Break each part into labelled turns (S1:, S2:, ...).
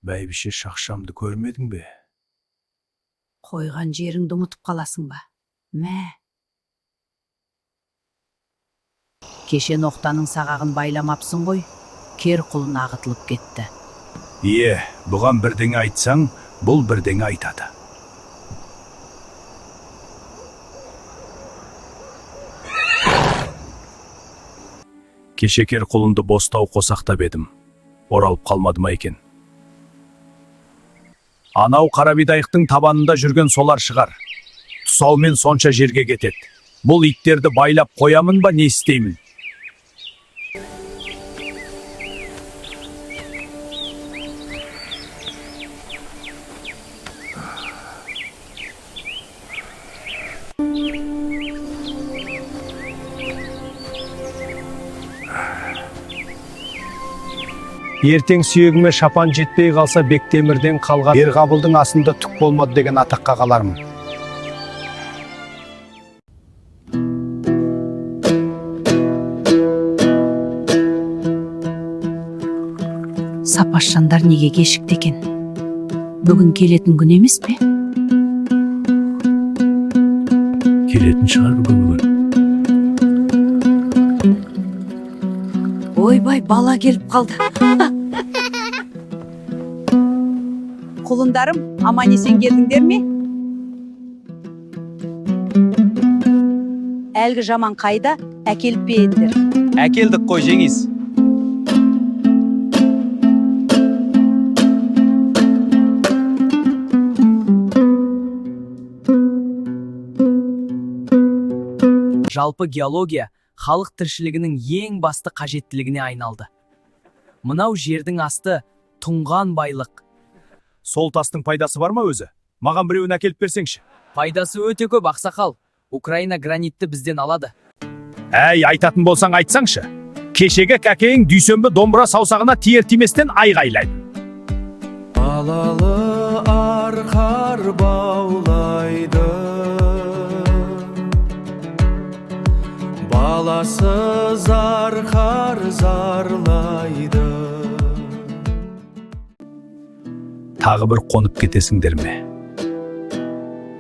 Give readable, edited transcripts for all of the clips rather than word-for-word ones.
S1: Бәйбіше шақшамды көрмедің бе?
S2: Қойған жеріңді ұмытып қаласың ба? Мә. Кеше ноқтаның сағағын байламапсың ғой, кер құлын ағытылып кетті.
S1: Бұған бірдеңе айтсаң, бұл бірдеңе айтады. Кеше кер құлынды бостау қосақтап едім. Оралып қалмады ма екен? Анау қарабидайықтың табанында жүрген солар шығар. Тұсаумен сонша жерге кетеді. Бұл иттерді байлап қоямын ба, не істеймін?
S3: Ертең сүйегіме шапан жетпей қалса, Бектемірден қалған Ерғабылдың асында түк болмады деген атаққа қалармын.
S2: Сапашжандар неге кешікті екен? Бүгін келетін күн емес пе?
S1: Келетін шығар бүгін.
S2: Ойбай, бала келіп қалды. Құлындарым, аман есен келдіңдер ме? Әлгі жаман қайда, әкеліп пе едіңдер?
S3: Әкелдік қой, жеңіз.
S4: Жалпы геология халық тіршілігінің ең басты қажеттілігіне айналды. Мынау жердің асты тұнған байлық.
S1: Сол тастың пайдасы бар ма өзі? Маған біреуін әкеліп берсеңші.
S4: Пайдасы өте көп, ақсақал. Украина гранитті бізден алады.
S1: Айтатын болсаң айтсаңшы. Кешегі кәкең дүйсенбі домбыра саусағына тиер-тиместен айғайлайды.
S5: Алалы арқар баулайды, баласы зарқар зарлайды.
S1: Тағы бір қонып кетесіңдер ме?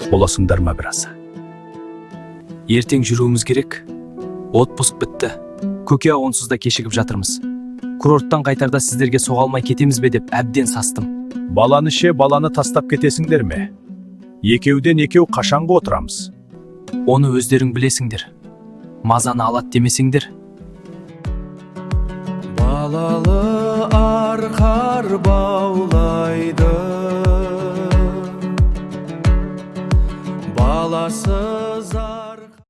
S1: Боласыңдар ма бірасы?
S4: Ертең жүруіміз керек. Отпуск бітті. Көке онсыз да кешігіп жатырмыз. Курорттан қайтарда сіздерге соғалмай кетеміз бе деп әбден састым.
S1: Баланы баланы тастап кетесіңдер ме? Екеуден екеу қашанғы отырамыз?
S4: Оны өздерің білесіңдер. Мазаны алат демесеңдер.
S5: Балалы арқар баулайды, баласы